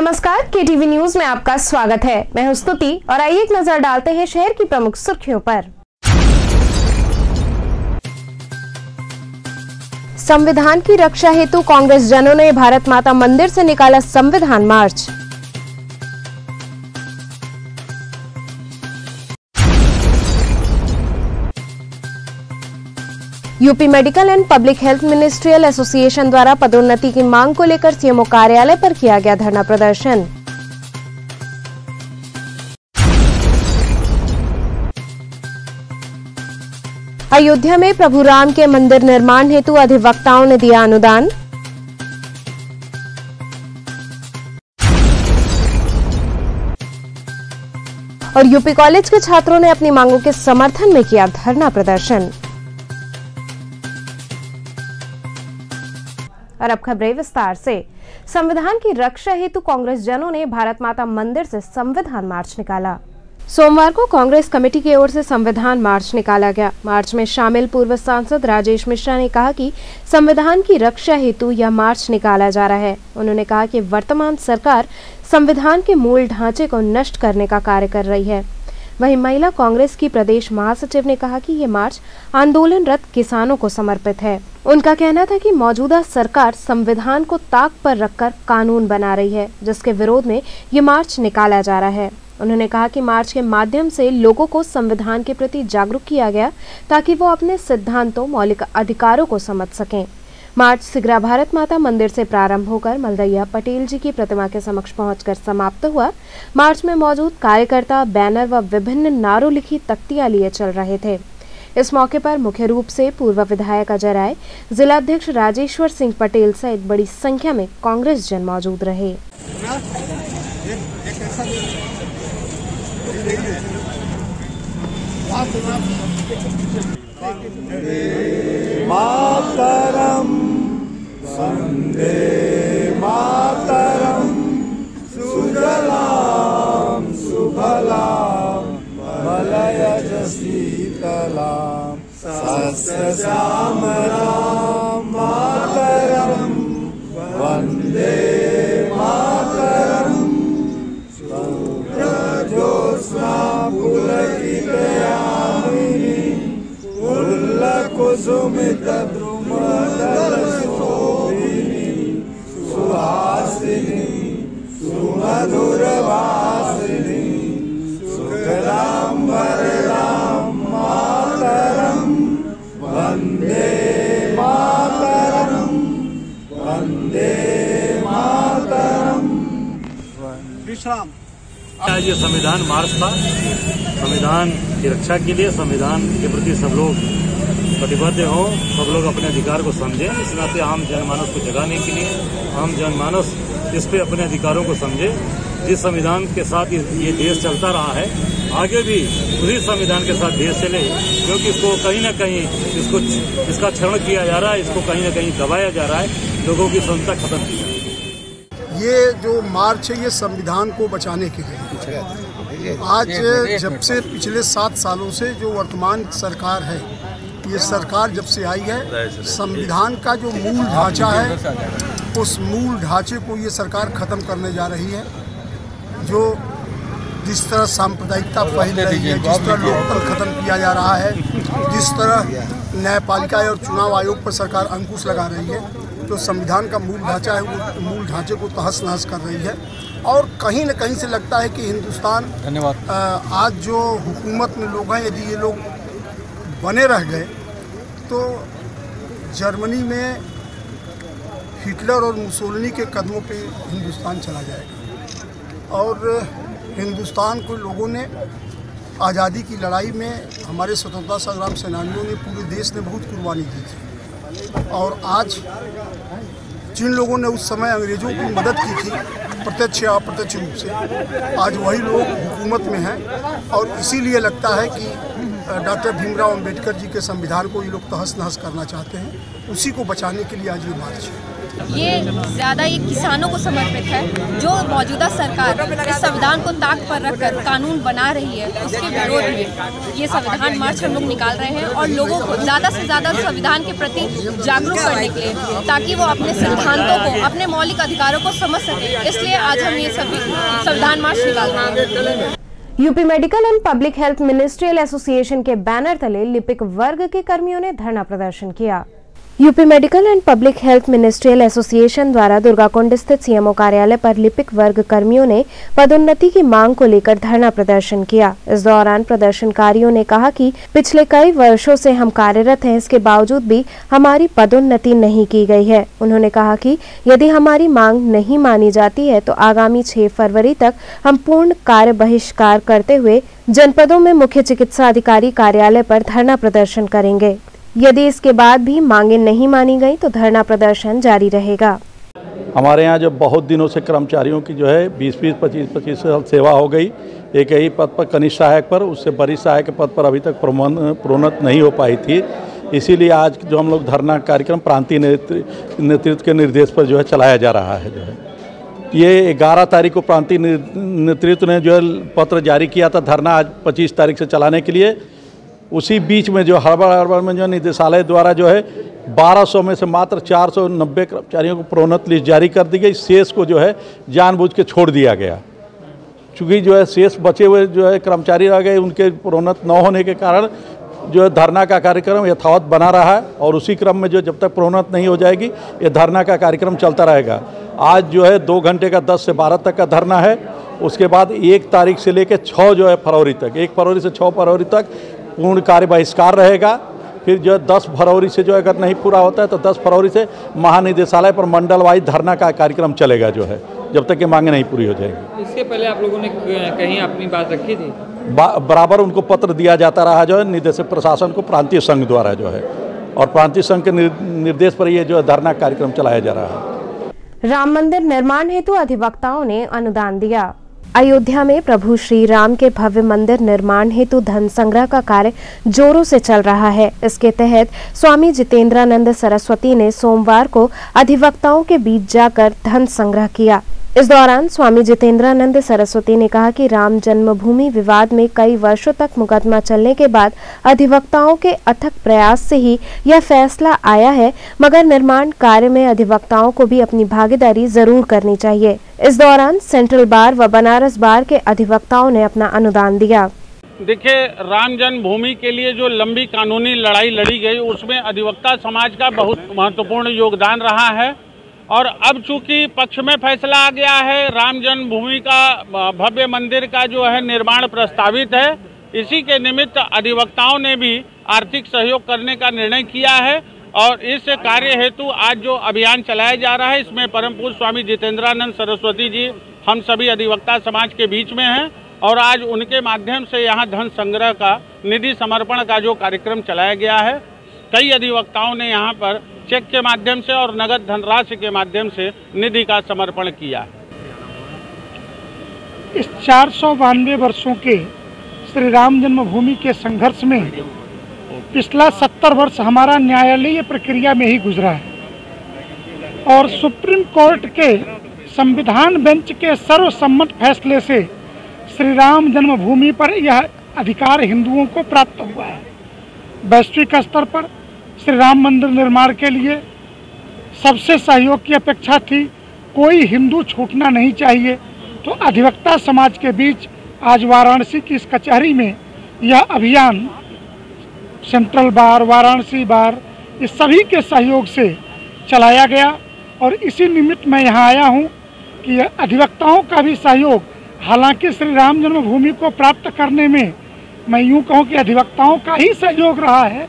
नमस्कार, KTV news में आपका स्वागत है। मैं हूं स्तुति और आइए एक नजर डालते हैं शहर की प्रमुख सुर्खियों पर। संविधान की रक्षा हेतु कांग्रेस जनों ने भारत माता मंदिर से निकाला संविधान march. UP medical and public health ministerial association द्वारा पदोन्नति की मांग को लेकर सीएमओ कार्यालय पर किया गया धरना प्रदर्शन। अयोध्या में प्रभु राम के मंदिर निर्माण हेतु अधिवक्ताओं ने दिया अनुदान। और यूपी कॉलेज के छात्रों ने अपनी मांगों के समर्थन में किया धरना प्रदर्शन। और अब खबरें विस्तार से। संविधान की रक्षा हेतु कांग्रेस जनों ने भारत माता मंदिर से संविधान मार्च निकाला। सोमवार को कांग्रेस कमेटी की ओर से संविधान मार्च निकाला गया। मार्च में शामिल पूर्व सांसद राजेश मिश्रा ने कहा कि संविधान की रक्षा हेतु यह मार्च निकाला जा रहा है। उन्होंने कहा कि वर्तमान सरकार संविधान के मूल ढांचे को नष्ट करने का कार्य कर रही है। वहीं महिला कांग्रेस की प्रदेश महासचिव ने कहा कि ये मार्च आंदोलनरत किसानों को समर्पित है। उनका कहना था कि मौजूदा सरकार संविधान को ताक पर रखकर कानून बना रही है, जिसके विरोध में ये मार्च निकाला जा रहा है। उन्होंने कहा कि मार्च के माध्यम से लोगों को संविधान के प्रति जागरूक किया गया ताकि वो अपने सिद्धांतों, मौलिक अधिकारों को समझ सकें। मार्च सिगरा भारत माता मंदिर से प्रारंभ होकर मलदैया पटेल जी की प्रतिमा के समक्ष पहुंचकर समाप्त हुआ। मार्च में मौजूद कार्यकर्ता बैनर व विभिन्न नारों लिखी तख्तियां लिए चल रहे थे। इस मौके पर मुख्य रूप से पूर्व विधायक अजय राय, जिलाध्यक्ष राजेश्वर सिंह पटेल सहित बड़ी संख्या में कांग्रेस जन मौजूद रहे। मातरम वंदे मातरम सुजलाम सुफलाम मलयज शीतलाम सस्य श्यामलाम मातरम वंदे मातरम ज्योत्स्ना पुलकितयामिनी कुसुमित द्रुमदलशोभिनी सुहासिनी सुमधुरवासिनी सुखदां वरदां मातरं वन्दे मातरं वन्दे मातरं। विश्राम। आज ये संविधान मार्च था। संविधान की रक्षा के लिए, संविधान के प्रति सब लोग प्रतिबद्ध हों, सब लोग अपने अधिकार को समझें। इस नाते आम जनमानस को जगाने के लिए आम जनमानस इस पे अपने अधिकारों को समझे। जिस संविधान के साथ ये देश चलता रहा है, आगे भी उसी संविधान के साथ देश चले, क्योंकि इसको कहीं न कहीं इसका क्षरण किया जा रहा है, इसको कहीं न कहीं दबाया जा रहा है, लोगों की स्वतंत्रता खत्म की जा रही है। ये जो मार्च है, ये संविधान को बचाने के लिए। आज जब से पिछले 7 सालों से जो वर्तमान सरकार है, ये सरकार जब से आई है, संविधान का जो मूल ढांचा है, उस मूल ढांचे को ये सरकार खत्म करने जा रही है। जो जिस तरह सांप्रदायिकता फैल रही है, जिस तरह लोकतंत्र खत्म किया जा रहा है, जिस तरह न्यायपालिका और चुनाव आयोग पर सरकार अंकुश लगा रही है, जो संविधान का मूल ढांचा है, वो मूल ढांचे को तहस नहस कर रही है। और कहीं न कहीं से लगता है कि हिंदुस्तान आज जो हुकूमत में लोग हैं, यदि ये लोग बने रह गए तो जर्मनी में हिटलर और मुसोलिनी के कदमों पे हिंदुस्तान चला जाएगा। और हिंदुस्तान को लोगों ने आज़ादी की लड़ाई में, हमारे स्वतंत्रता संग्राम सेनानियों ने, पूरे देश ने बहुत कुर्बानी दी थी। और आज जिन लोगों ने उस समय अंग्रेज़ों की मदद की थी, प्रत्यक्ष या अप्रत्यक्ष रूप से, आज वही लोग हुकूमत में हैं। और इसीलिए लगता है कि डॉक्टर भीमराव अंबेडकर जी के संविधान को ये लोग तहस नहस करना चाहते हैं। उसी को बचाने के लिए आज ये मार्च है। ये ज़्यादा ये किसानों को समर्पित है। जो मौजूदा सरकार इस संविधान को ताक पर रखकर कानून बना रही है, उसके विरोध में ये संविधान मार्च हम लोग निकाल रहे हैं और लोगों को ज़्यादा से ज़्यादा संविधान के प्रति जागरूक करने के लिए, ताकि वो अपने सिद्धांतों को, अपने मौलिक अधिकारों को समझ सके। इसलिए आज हम ये सभी संविधान मार्च निकाल रहे हैं। UP medical and public health ministerial association के बैनर तले लिपिक वर्ग के कर्मियों ने धरना प्रदर्शन किया। UP medical and public health ministerial association द्वारा दुर्गाकुंड स्थित सीएमओ कार्यालय पर लिपिक वर्ग कर्मियों ने पदोन्नति की मांग को लेकर धरना प्रदर्शन किया। इस दौरान प्रदर्शनकारियों ने कहा कि पिछले कई वर्षों से हम कार्यरत हैं, इसके बावजूद भी हमारी पदोन्नति नहीं की गई है। उन्होंने कहा कि यदि हमारी मांग नहीं मानी जाती है तो आगामी 6 फरवरी तक हम पूर्ण कार्य बहिष्कार करते हुए जनपदों में मुख्य चिकित्सा अधिकारी कार्यालय पर धरना प्रदर्शन करेंगे। यदि इसके बाद भी मांगे नहीं मानी गई तो धरना प्रदर्शन जारी रहेगा। हमारे यहाँ जो बहुत दिनों से कर्मचारियों की जो है 20-20, 25-25 साल सेवा हो गई, एक ही पद पर कनिष्ठ सहायक पर, उससे बरिष्ठ सहायक के पद पर अभी तक प्रोन्नत नहीं हो पाई थी। इसीलिए आज जो हम लोग धरना कार्यक्रम प्रांतीय नेतृत्व के निर्देश पर जो है चलाया जा रहा है। जो है ये 11 तारीख को प्रांतीय नेतृत्व ने जो है पत्र जारी किया था धरना आज 25 तारीख से चलाने के लिए। उसी बीच में जो हड़बड़ में जो निदेशालय द्वारा जो है 1200 में से मात्र 490 कर्मचारियों को प्रोन्नत लिस्ट जारी कर दी गई। शेष को जो है जानबूझ के छोड़ दिया गया। चूँकि जो है शेष बचे हुए जो है कर्मचारी रह गए, उनके प्रोन्नत न होने के कारण जो है धरना का कार्यक्रम यथावत बना रहा है और उसी क्रम में जो जब तक प्रोन्नत नहीं हो जाएगी ये धरना का कार्यक्रम चलता रहेगा। आज जो है 2 घंटे का 10 से 12 तक का धरना है। उसके बाद 1 तारीख से लेकर 6 जो है फरवरी तक, 1 फरवरी से 6 फरवरी तक पूर्ण कार्य बहिष्कार रहेगा। फिर जो 10 फरवरी से जो अगर नहीं पूरा होता है तो 10 फरवरी से महानिदेशालय पर मंडल वाइज धरना का कार्यक्रम चलेगा जो है, जब तक ये मांगे नहीं पूरी हो जाएगी। इसके पहले आप लोगों ने कहीं अपनी बात रखी थी? बराबर उनको पत्र दिया जाता रहा जो है निदेशक प्रशासन को प्रांतीय संघ द्वारा जो है, और प्रांतीय संघ के निर्देश पर ये जो है धरना कार्यक्रम चलाया जा रहा है। राम मंदिर निर्माण हेतु अधिवक्ताओं ने अनुदान दिया। अयोध्या में प्रभु श्री राम के भव्य मंदिर निर्माण हेतु धन संग्रह का कार्य जोरों से चल रहा है। इसके तहत स्वामी जितेंद्रानंद सरस्वती ने सोमवार को अधिवक्ताओं के बीच जाकर धन संग्रह किया। इस दौरान स्वामी जितेंद्रानंद सरस्वती ने कहा कि राम जन्मभूमि विवाद में कई वर्षों तक मुकदमा चलने के बाद अधिवक्ताओं के अथक प्रयास से ही यह फैसला आया है, मगर निर्माण कार्य में अधिवक्ताओं को भी अपनी भागीदारी जरूर करनी चाहिए। इस दौरान सेंट्रल बार व बनारस बार के अधिवक्ताओं ने अपना अनुदान दिया। देखिए, राम जन्मभूमि के लिए जो लंबी कानूनी लड़ाई लड़ी गई उसमें अधिवक्ता समाज का बहुत महत्वपूर्ण योगदान रहा है और अब चूंकि पक्ष में फैसला आ गया है, राम जन्मभूमि का भव्य मंदिर का जो है निर्माण प्रस्तावित है, इसी के निमित्त अधिवक्ताओं ने भी आर्थिक सहयोग करने का निर्णय किया है और इस कार्य हेतु आज जो अभियान चलाया जा रहा है इसमें परम पूज्य स्वामी जितेंद्रानंद सरस्वती जी हम सभी अधिवक्ता समाज के बीच में हैं और आज उनके माध्यम से यहाँ धन संग्रह का निधि समर्पण का जो कार्यक्रम चलाया गया है, कई अधिवक्ताओं ने यहाँ पर चेक के माध्यम से और नगद धनराशि के माध्यम से निधि का समर्पण किया। इस 492 वर्षों के श्री राम जन्मभूमि के संघर्ष में पिछला 70 वर्ष हमारा न्यायालयीय प्रक्रिया में ही गुजरा है और सुप्रीम कोर्ट के संविधान बेंच के सर्वसम्मत फैसले से श्री राम जन्मभूमि पर यह अधिकार हिंदुओं को प्राप्त हुआ है। वैश्विक स्तर पर श्री राम मंदिर निर्माण के लिए सबसे सहयोग की अपेक्षा थी, कोई हिंदू छूटना नहीं चाहिए। तो अधिवक्ता समाज के बीच आज वाराणसी की इस कचहरी में यह अभियान सेंट्रल बार, वाराणसी बार, इस सभी के सहयोग से चलाया गया और इसी निमित्त मैं यहाँ आया हूँ कि अधिवक्ताओं का भी सहयोग, हालांकि श्री राम जन्मभूमि को प्राप्त करने में मैं यूँ कहूँ कि अधिवक्ताओं का ही सहयोग रहा है,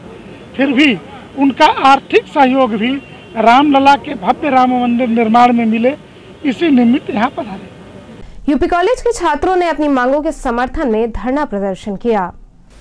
फिर भी उनका आर्थिक सहयोग भी रामलला के भव्य राम मंदिर निर्माण में मिले, इसी निमित्त यहाँ पधारे। यूपी कॉलेज के छात्रों ने अपनी मांगों के समर्थन में धरना प्रदर्शन किया।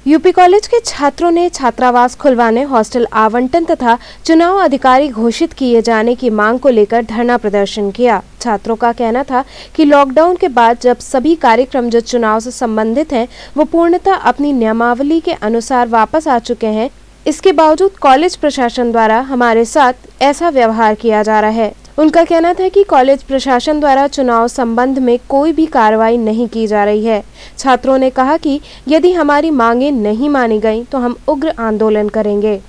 यूपी कॉलेज के छात्रों ने छात्रावास खुलवाने, हॉस्टल आवंटन तथा चुनाव अधिकारी घोषित किए जाने की मांग को लेकर धरना प्रदर्शन किया। छात्रों का कहना था कि लॉकडाउन के बाद जब सभी कार्यक्रम जो चुनाव से संबंधित हैं वो पूर्णतः अपनी नियमावली के अनुसार वापस आ चुके हैं, इसके बावजूद कॉलेज प्रशासन द्वारा हमारे साथ ऐसा व्यवहार किया जा रहा है। उनका कहना था कि कॉलेज प्रशासन द्वारा चुनाव संबंध में कोई भी कार्रवाई नहीं की जा रही है। छात्रों ने कहा कि यदि हमारी मांगें नहीं मानी गईं तो हम उग्र आंदोलन करेंगे।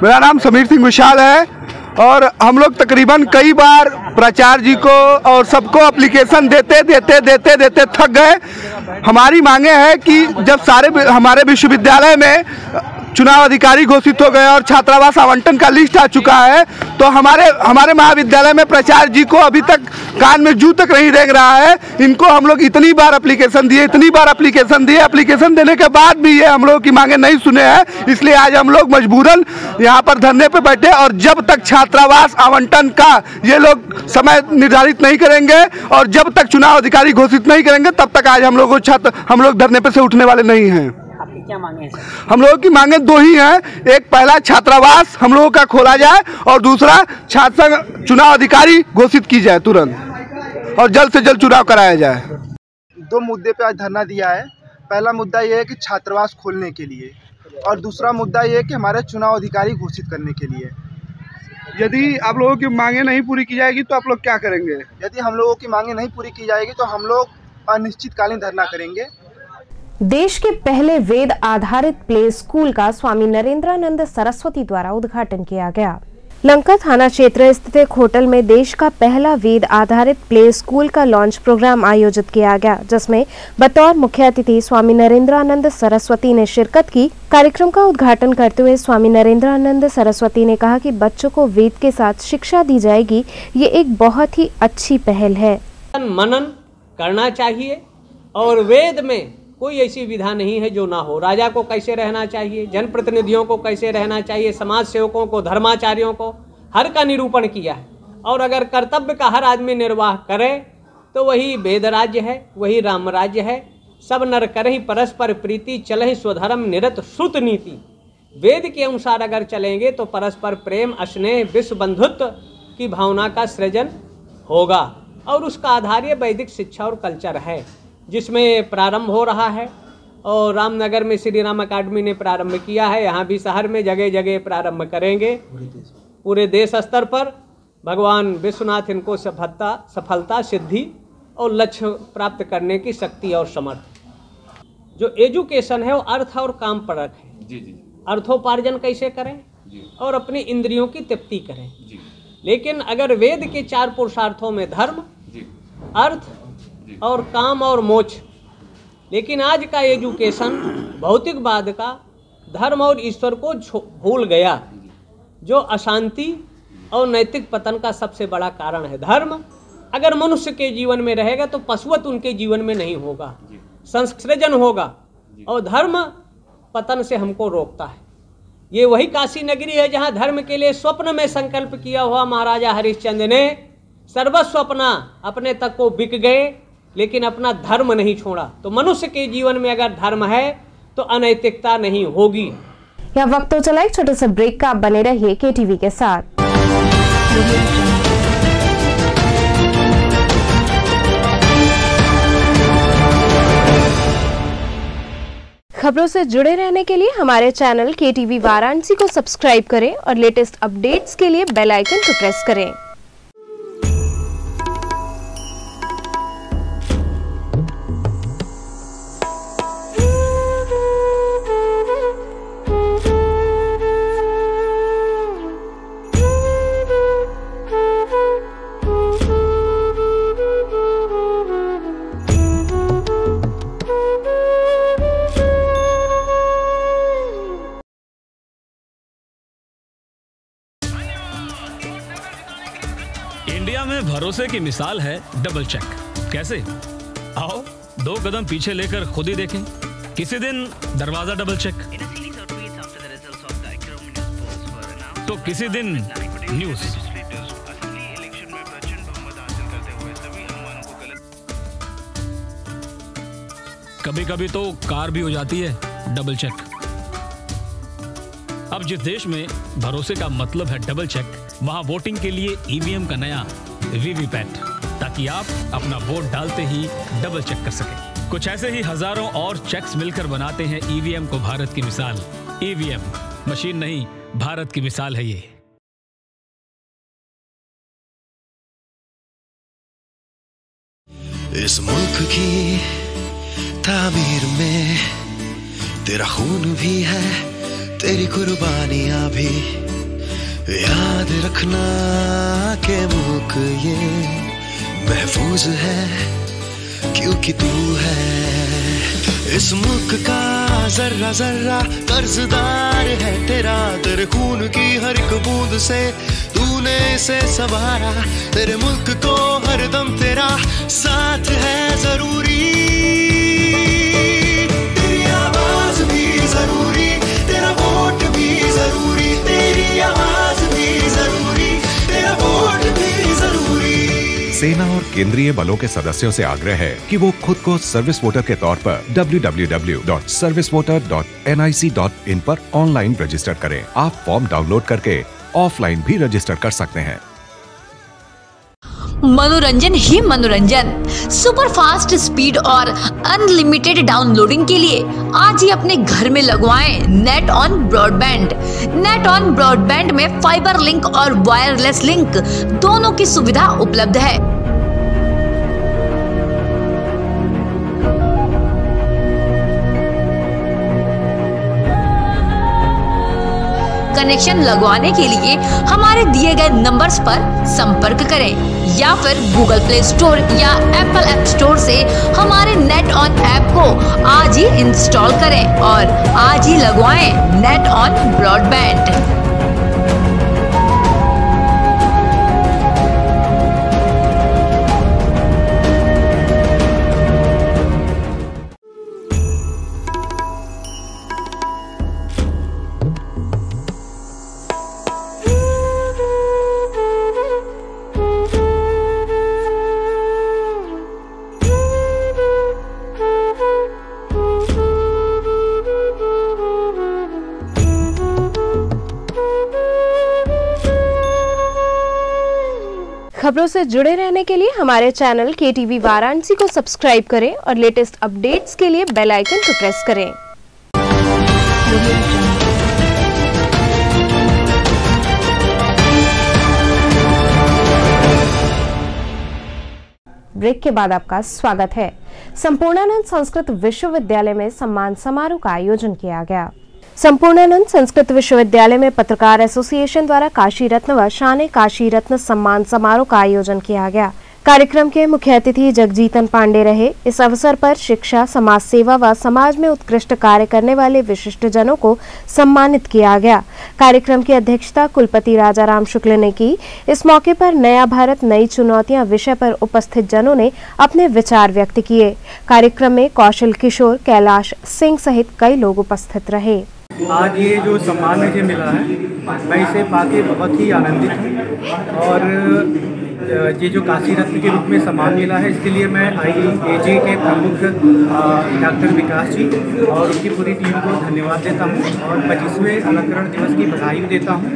मेरा नाम समीर सिंह विशाल है और हम लोग तकरीबन कई बार प्राचार्य जी को और सबको एप्लीकेशन देते थक गए। हमारी मांगे हैं कि जब सारे हमारे विश्वविद्यालय में चुनाव अधिकारी घोषित हो गए और छात्रावास आवंटन का लिस्ट आ चुका है, तो हमारे महाविद्यालय में प्राचार्य जी को अभी तक कान में जू तक नहीं रेंग रहा है। इनको हम लोग इतनी बार एप्लीकेशन दिए, एप्लीकेशन देने के बाद भी ये हम लोग की मांगे नहीं सुने हैं। इसलिए आज हम लोग मजबूरन यहाँ पर धरने पे बैठे और जब तक छात्रावास आवंटन का ये लोग समय निर्धारित नहीं करेंगे और जब तक चुनाव अधिकारी घोषित नहीं करेंगे तब तक आज हम लोग धरने पे से उठने वाले नहीं हैं। क्या मांगे हैं? हम लोगों की मांगे दो ही हैं। एक, पहला छात्रावास हम लोगों का खोला जाए और दूसरा छात्र चुनाव अधिकारी घोषित की जाए तुरंत और जल्द से जल्द चुनाव कराया जाए। दो मुद्दे पे आज धरना दिया है। पहला मुद्दा ये है कि छात्रावास खोलने के लिए और दूसरा मुद्दा ये है कि हमारे चुनाव अधिकारी घोषित करने के लिए। यदि आप लोगों की मांगे नहीं पूरी की जाएगी तो आप लोग क्या करेंगे? यदि हम लोगों की मांगे नहीं पूरी की जाएगी तो हम लोग अनिश्चितकालीन धरना करेंगे। देश के पहले वेद आधारित प्ले स्कूल का स्वामी नरेंद्रानंद सरस्वती द्वारा उद्घाटन किया गया। लंका थाना क्षेत्र स्थित एक होटल में देश का पहला वेद आधारित प्ले स्कूल का लॉन्च प्रोग्राम आयोजित किया गया, जिसमें बतौर मुख्य अतिथि स्वामी नरेंद्रानंद सरस्वती ने शिरकत की। कार्यक्रम का उद्घाटन करते हुए स्वामी नरेंद्रानंद सरस्वती ने कहा कि बच्चों को वेद के साथ शिक्षा दी जाएगी, ये एक बहुत ही अच्छी पहल है। मनन करना चाहिए और वेद में कोई ऐसी विधा नहीं है जो ना हो। राजा को कैसे रहना चाहिए, जनप्रतिनिधियों को कैसे रहना चाहिए, समाज सेवकों को, धर्माचार्यों को, हर का निरूपण किया है। और अगर कर्तव्य का हर आदमी निर्वाह करे तो वही वेद राज्य है, वही राम राज्य है। सब नर करहि परस्पर प्रीति, चलहि स्वधर्म निरत श्रुत नीति। वेद के अनुसार अगर चलेंगे तो परस्पर प्रेम, स्नेह, विश्व बंधुत्व की भावना का सृजन होगा और उसका आधार ये वैदिक शिक्षा और कल्चर है, जिसमें प्रारंभ हो रहा है। और रामनगर में श्री राम अकादमी ने प्रारंभ किया है, यहाँ भी शहर में जगह जगह प्रारंभ करेंगे। पूरे देश स्तर पर भगवान विश्वनाथ इनको सफलता, सिद्धि और लक्ष्य प्राप्त करने की शक्ति और समर्थ। जो एजुकेशन है वो अर्थ और काम परक है। अर्थोपार्जन कैसे करें और अपनी इंद्रियों की तृप्ति करें। लेकिन अगर वेद के 4 पुरुषार्थों में धर्म, अर्थ और काम और मोक्ष, लेकिन आज का एजुकेशन भौतिकवाद का धर्म और ईश्वर को भूल गया, जो अशांति और नैतिक पतन का सबसे बड़ा कारण है। धर्म अगर मनुष्य के जीवन में रहेगा तो पशुवत उनके जीवन में नहीं होगा, संसृजन होगा और धर्म पतन से हमको रोकता है। ये वही काशी नगरी है जहाँ धर्म के लिए स्वप्न में संकल्प किया हुआ महाराजा हरिश्चंद्र ने सर्वस्व अपने तक को बिक गए, लेकिन अपना धर्म नहीं छोड़ा। तो मनुष्य के जीवन में अगर धर्म है तो अनैतिकता नहीं होगी। यह वक्त तो चला एक छोटे से ब्रेक का, बने रहिए KTV के साथ। खबरों से जुड़े रहने के लिए हमारे चैनल KTV वाराणसी को सब्सक्राइब करें और लेटेस्ट अपडेट्स के लिए बेल आइकन को प्रेस करें। इंडिया में भरोसे की मिसाल है डबल चेक। कैसे? आओ 2 कदम पीछे लेकर खुद ही देखें। किसी दिन दरवाजा डबल चेक, तो किसी दिन न्यूज। कभी कभी तो कार भी हो जाती है डबल चेक। अब जिस देश में भरोसे का मतलब है डबल चेक, वहां वोटिंग के लिए ईवीएम का नया वीवीपैट, ताकि ताकि आप अपना वोट डालते ही डबल चेक कर सकें। कुछ ऐसे ही हजारों और चेक्स मिलकर बनाते हैं ईवीएम को भारत की मिसाल। ईवीएम मशीन नहीं, भारत की मिसाल है ये। इस मुल्क की तामीर में तेरा खून भी है, तेरी कुर्बानियां भी। याद रखना के मुल्क ये महफूज है क्योंकि तू है। इस मुल्क का जर्रा जर्रा कर्जदार है तेरा, तेरे खून की हर एक बूंद से तूने इसे संवारा। तेरे मुल्क को हरदम तेरा साथ है जरूरी, तेरी आवाज भी जरूरी, तेरा वोट भी जरूरी, तेरी आवाज भी जरूरी, तेरा वोट भी जरूरी। सेना और केंद्रीय बलों के सदस्यों से आग्रह है कि वो खुद को सर्विस वोटर के तौर पर www.servicevoter.nic.in पर ऑनलाइन रजिस्टर करें। आप फॉर्म डाउनलोड करके ऑफलाइन भी रजिस्टर कर सकते हैं। मनोरंजन ही मनोरंजन, सुपर फास्ट स्पीड और अनलिमिटेड डाउनलोडिंग के लिए आज ही अपने घर में लगवाएं net on broadband. Net on broadband में फाइबर लिंक और वायरलेस लिंक दोनों की सुविधा उपलब्ध है। कनेक्शन लगवाने के लिए हमारे दिए गए नंबर्स पर संपर्क करें या फिर गूगल प्ले स्टोर या एप्पल ऐप स्टोर से हमारे नेट ऑन ऐप को आज ही इंस्टॉल करें और आज ही लगवाएं नेट ऑन ब्रॉडबैंड। खबरों से जुड़े रहने के लिए हमारे चैनल KTV वाराणसी को सब्सक्राइब करें और लेटेस्ट अपडेट्स के लिए बेल आइकन को प्रेस करें। ब्रेक के बाद आपका स्वागत है। संपूर्णानंद संस्कृत विश्वविद्यालय में सम्मान समारोह का आयोजन किया गया। संपूर्णानंद संस्कृत विश्वविद्यालय में पत्रकार एसोसिएशन द्वारा काशी रत्न व शान काशी रत्न सम्मान समारोह का आयोजन किया गया। कार्यक्रम के मुख्य अतिथि जगजीतन पांडे रहे। इस अवसर पर शिक्षा, समाज सेवा व समाज में उत्कृष्ट कार्य करने वाले विशिष्ट जनों को सम्मानित किया गया। कार्यक्रम की अध्यक्षता कुलपति राजाराम शुक्ल ने की। इस मौके पर नया भारत नई चुनौतियां विषय पर उपस्थित जनों ने अपने विचार व्यक्त किए। कार्यक्रम में कौशल किशोर, कैलाश सिंह सहित कई लोग उपस्थित रहे। आज ये जो सम्मान मुझे मिला है, मैं इसे पाके बहुत ही आनंदित हूँ और ये जो काशी रत्न के रूप में सम्मान मिला है, इसके लिए मैं IAJ के प्रमुख डॉक्टर विकास जी और उनकी पूरी टीम को धन्यवाद देता हूँ और 25वें अलंकरण दिवस की बधाई देता हूँ।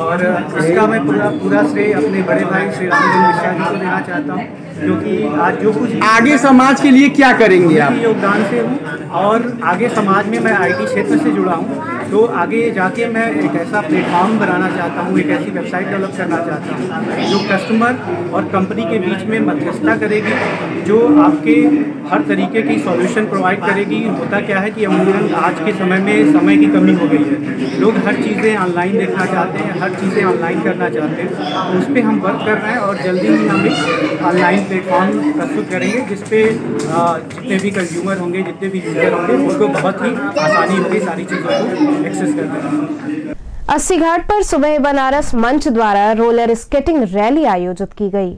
और इसका मैं पूरा श्रेय अपने बड़े भाई श्री रामजन मिश्रा जी को देना चाहता हूँ, क्योंकि आज जो कुछ आगे समाज के लिए क्या करेंगे आप? योगदान से हूँ और आगे समाज में मैं IT क्षेत्र से जुड़ा हूँ, तो आगे जाके मैं एक ऐसा प्लेटफॉर्म बनाना चाहता हूँ, एक ऐसी वेबसाइट डेवलप करना चाहता हूँ जो कस्टमर और कंपनी के बीच में मध्यस्थता करेगी, जो आपके हर तरीके की सॉल्यूशन प्रोवाइड करेगी। होता क्या है कि अमूमन आज के समय में समय की कमी हो गई है, लोग हर चीज़ें ऑनलाइन देखना चाहते हैं, हर चीज़ें ऑनलाइन करना चाहते हैं, तो उस पर हम वर्क कर रहे हैं और जल्दी ही हम एक ऑनलाइन प्लेटफॉर्म प्रस्तुत करेंगे जिसपे जितने भी कंज्यूमर होंगे, जितने भी यूजर होंगे, उनको बहुत ही आसानी होगी सारी चीज़ों को एक्सेस करने। अस्सी घाट पर सुबह बनारस मंच द्वारा रोलर स्केटिंग रैली आयोजित की गई।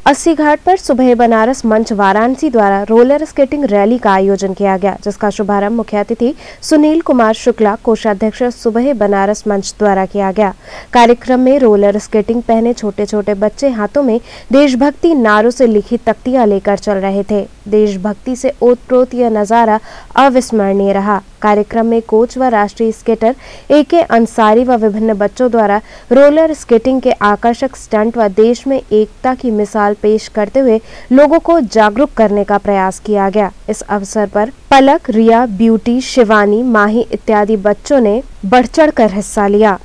अस्सी घाट पर सुबह बनारस मंच वाराणसी द्वारा रोलर स्केटिंग रैली का आयोजन किया गया, जिसका शुभारंभ मुख्य अतिथि सुनील कुमार शुक्ला, कोषाध्यक्ष सुबह बनारस मंच द्वारा किया गया। कार्यक्रम में रोलर स्केटिंग पहने छोटे छोटे बच्चे हाथों में देशभक्ति नारों से लिखी तख्तियां लेकर चल रहे थे। देशभक्ति से ओतप्रोत यह नजारा अविस्मरणीय रहा। कार्यक्रम में कोच व राष्ट्रीय स्केटर AK अंसारी व विभिन्न बच्चों द्वारा रोलर स्केटिंग के आकर्षक स्टंट व देश में एकता की मिसाल पेश करते हुए लोगों को जागरूक करने का प्रयास किया गया। इस अवसर पर पलक, रिया, ब्यूटी, शिवानी, माही इत्यादि बच्चों ने बढ़ चढ़ कर हिस्सा लिया।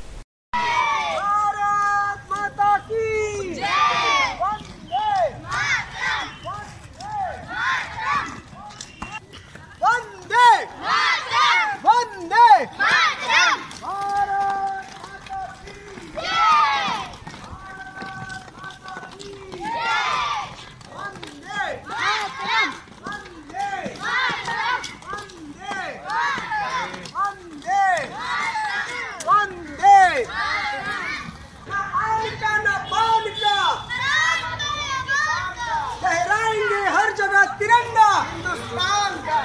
तिरंगा हिंदुस्तान का,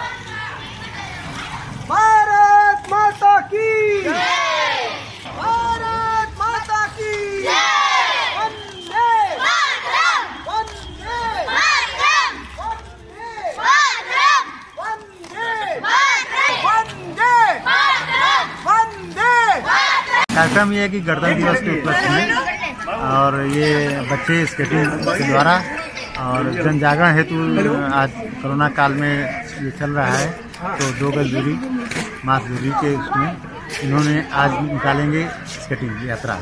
भारत माता की जय, भारत माता की जय, वंदे मातरम, वंदे मातरम, वंदे मातरम, वंदे मातरम, वंदे मातरम। कार्यक्रम ये है कि गणतंत्र दिवस के उपलक्ष्य में और ये बच्चे स्केटिंग के द्वारा और जन जागरण हेतु आज कोरोना काल में ये चल रहा है, तो 2 गज दूरी, मास्क दूरी के उसमें इन्होंने आज निकालेंगे स्केटिंग यात्रा।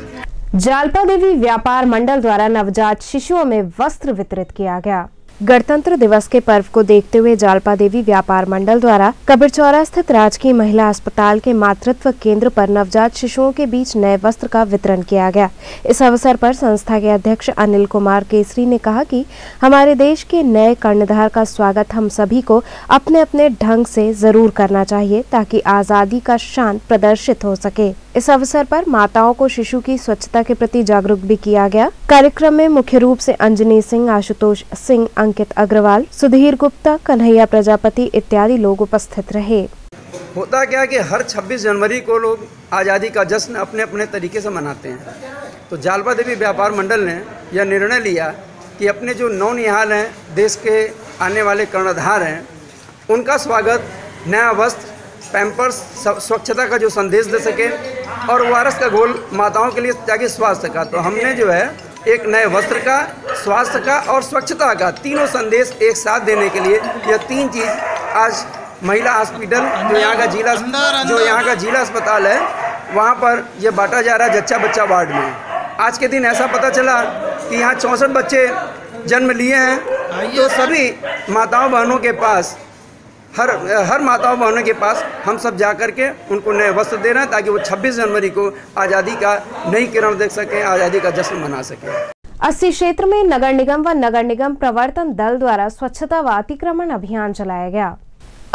जालपा देवी व्यापार मंडल द्वारा नवजात शिशुओं में वस्त्र वितरित किया गया। गणतंत्र दिवस के पर्व को देखते हुए जालपा देवी व्यापार मंडल द्वारा कबीरचौरा स्थित राजकीय महिला अस्पताल के मातृत्व केंद्र पर नवजात शिशुओं के बीच नए वस्त्र का वितरण किया गया। इस अवसर पर संस्था के अध्यक्ष अनिल कुमार केसरी ने कहा कि हमारे देश के नए कर्णधार का स्वागत हम सभी को अपने अपने ढंग से जरूर करना चाहिए ताकि आजादी का शान प्रदर्शित हो सके। इस अवसर पर माताओं को शिशु की स्वच्छता के प्रति जागरूक भी किया गया। कार्यक्रम में मुख्य रूप से अंजनी सिंह, आशुतोष सिंह, अंकित अग्रवाल, सुधीर गुप्ता, कन्हैया प्रजापति इत्यादि लोग उपस्थित रहे। होता क्या कि हर 26 जनवरी को लोग आज़ादी का जश्न अपने अपने तरीके से मनाते हैं, तो जालपा देवी व्यापार मंडल ने यह निर्णय लिया कि अपने जो नौनिहाल हैं, देश के आने वाले कर्णधार हैं, उनका स्वागत नया वस्त्र, पैम्पर्स, स्वच्छता का जो संदेश दे सके और ORS का घोल माताओं के लिए ताकि स्वास्थ्य का, तो हमने जो है एक नए वस्त्र का, स्वास्थ्य का और स्वच्छता का तीनों संदेश एक साथ देने के लिए यह 3 चीज़ आज महिला हॉस्पिटल जो यहाँ का जिला अस्पताल है वहाँ पर यह बांटा जा रहा है जच्चा बच्चा वार्ड में। आज के दिन ऐसा पता चला कि यहाँ 64 बच्चे जन्म लिए हैं, तो सभी माताओं बहनों के पास हर माताओं बहनों के पास हम सब जा कर के उनको नए वस्त्र दे रहे हैं ताकि वो 26 जनवरी को आज़ादी का नई किरण देख सकें, आज़ादी का जश्न मना सकें। 80 क्षेत्र में नगर निगम व नगर निगम प्रवर्तन दल द्वारा स्वच्छता व अतिक्रमण अभियान चलाया गया।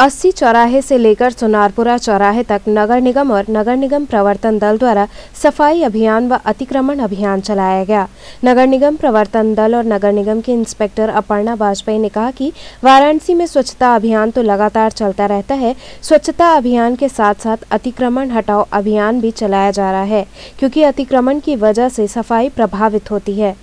80 चौराहे से लेकर सुनारपुरा चौराहे तक नगर निगम और नगर निगम प्रवर्तन दल द्वारा सफाई अभियान व अतिक्रमण अभियान चलाया गया। नगर निगम प्रवर्तन दल और नगर निगम के इंस्पेक्टर अपर्णा वाजपेयी ने कहा कि वाराणसी में स्वच्छता अभियान तो लगातार चलता रहता है, स्वच्छता अभियान के साथ साथ अतिक्रमण हटाओ अभियान भी चलाया जा रहा है, क्योंकि अतिक्रमण की वजह से सफाई प्रभावित होती है।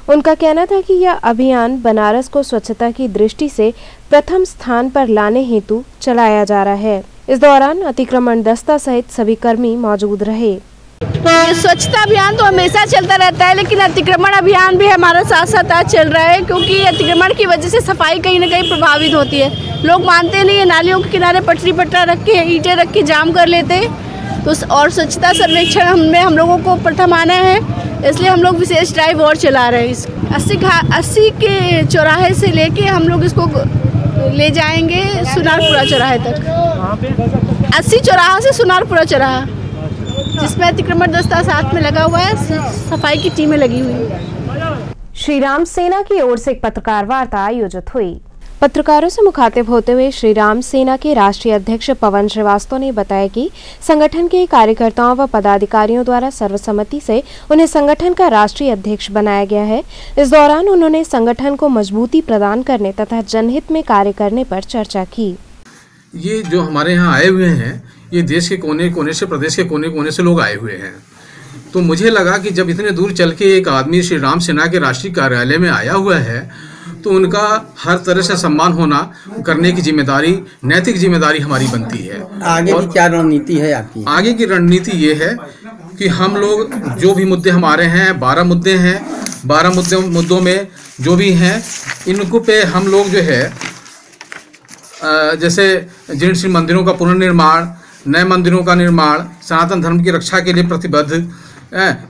उनका कहना था कि यह अभियान बनारस को स्वच्छता की दृष्टि से प्रथम स्थान पर लाने हेतु चलाया जा रहा है। इस दौरान अतिक्रमण दस्ता सहित सभी कर्मी मौजूद रहे। ये स्वच्छता अभियान तो हमेशा चलता रहता है, लेकिन अतिक्रमण अभियान भी हमारा साथ साथ आज चल रहा है, क्योंकि अतिक्रमण की वजह से सफाई कहीं न कहीं प्रभावित होती है। लोग मानते नहीं है, नालियों के किनारे पटरी पट्टा रख के, ईंटें रख के जाम कर लेते हैं। तो और स्वच्छता सर्वेक्षण में हम लोगों को प्रथम आना है, इसलिए हम लोग विशेष ड्राइव और चला रहे हैं। 80 के चौराहे से लेके हम लोग इसको ले जाएंगे सुनारपुरा चौराहे तक। 80 चौराहा से सुनारपुरा चौराहा, जिसमें अतिक्रमण दस्ता साथ में लगा हुआ है, सफाई की टीमें लगी हुई है। श्री राम सेना की ओर से एक पत्रकार वार्ता आयोजित हुई। पत्रकारों से मुखातिब होते हुए श्री राम सेना के राष्ट्रीय अध्यक्ष पवन श्रीवास्तव ने बताया कि संगठन के कार्यकर्ताओं व पदाधिकारियों द्वारा सर्वसम्मति से उन्हें संगठन का राष्ट्रीय अध्यक्ष बनाया गया है। इस दौरान उन्होंने संगठन को मजबूती प्रदान करने तथा जनहित में कार्य करने पर चर्चा की। ये जो हमारे यहाँ आए हुए हैं, ये देश के कोने कोने से, प्रदेश के कोने कोने से लोग आए हुए हैं, तो मुझे लगा कि जब इतने दूर चल के एक आदमी श्री राम सेना के राष्ट्रीय कार्यालय में आया हुआ है, तो उनका हर तरह से सम्मान होना करने की जिम्मेदारी, नैतिक जिम्मेदारी हमारी बनती है। आगे की क्या रणनीति है आपकी? आगे की रणनीति ये है कि हम लोग जो भी मुद्दे हमारे हैं, 12 मुद्दे हैं, 12 मुद्दों में जो भी हैं इनको पे हम लोग जो है जैसे जीर्ण शीर्ण मंदिरों का पुनर्निर्माण, नए मंदिरों का निर्माण, सनातन धर्म की रक्षा के लिए प्रतिबद्ध,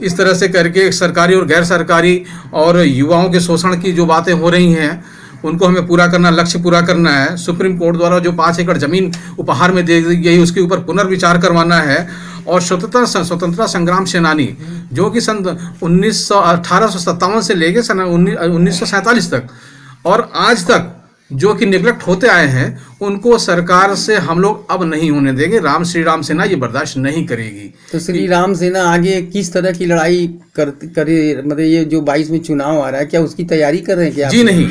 इस तरह से करके सरकारी और गैर सरकारी और युवाओं के शोषण की जो बातें हो रही हैं उनको हमें पूरा करना, लक्ष्य पूरा करना है। सुप्रीम कोर्ट द्वारा जो 5 एकड़ जमीन उपहार में दे दी गई उसके ऊपर पुनर्विचार करवाना है। और स्वतंत्रता संग्राम सेनानी जो कि सन 1857 से लेकर सन 1947 तक और आज तक जो कि निगलेक्ट होते आए हैं उनको सरकार से हम लोग अब नहीं होने देंगे। श्री राम सेना ये बर्दाश्त नहीं करेगी। तो श्री राम सेना आगे किस तरह की लड़ाई करे, मतलब ये जो 22 में चुनाव आ रहा है क्या उसकी तैयारी कर रहे हैं क्या? जी नहीं,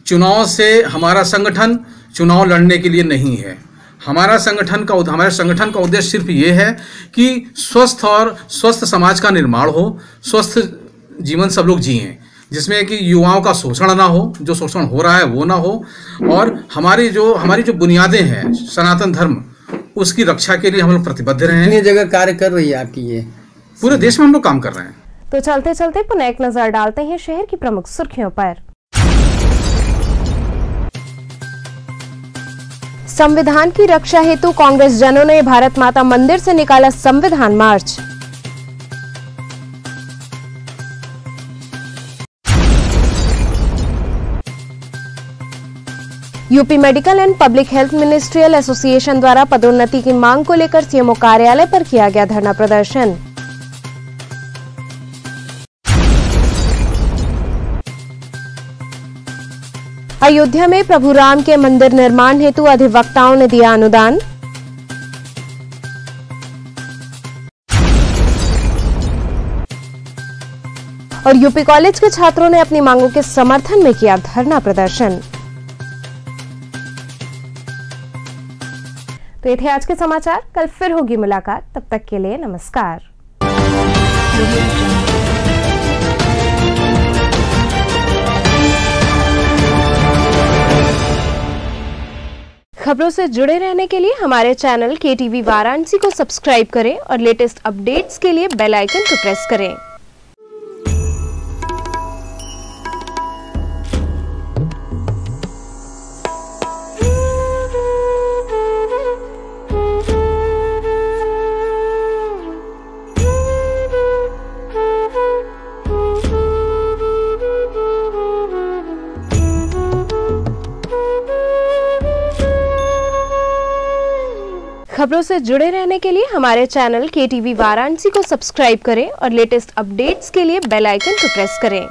चुनाव से हमारा संगठन चुनाव लड़ने के लिए नहीं है। हमारे संगठन का उद्देश्य सिर्फ ये है कि स्वस्थ समाज का निर्माण हो, स्वस्थ जीवन सब लोग जिएं, जिसमें कि युवाओं का शोषण ना हो, जो शोषण हो रहा है वो ना हो, और हमारी जो बुनियादें हैं सनातन धर्म उसकी रक्षा के लिए हम लोग प्रतिबद्ध रहे हैं। कितनी जगह कार्य कर रही है आपकी ये? पूरे देश में हम लोग काम कर रहे हैं। तो चलते चलते पुनः एक नजर डालते हैं शहर की प्रमुख सुर्खियों पर। संविधान की रक्षा हेतु कांग्रेस जनों ने भारत माता मंदिर से निकाला संविधान march. UP medical and public health ministerial association द्वारा पदोन्नति की मांग को लेकर सीएमओ कार्यालय पर किया गया धरना प्रदर्शन। अयोध्या में प्रभु राम के मंदिर निर्माण हेतु अधिवक्ताओं ने दिया अनुदान। और यूपी कॉलेज के छात्रों ने अपनी मांगों के समर्थन में किया धरना प्रदर्शन। तो ये थे आज के समाचार। कल फिर होगी मुलाकात, तब तक के लिए नमस्कार। खबरों से जुड़े रहने के लिए हमारे चैनल KTV वाराणसी को सब्सक्राइब करें और लेटेस्ट अपडेट्स के लिए बेल आइकन को प्रेस करें। खबरों से जुड़े रहने के लिए हमारे चैनल KTV वाराणसी को सब्सक्राइब करें और लेटेस्ट अपडेट्स के लिए बेल आइकन को प्रेस करें।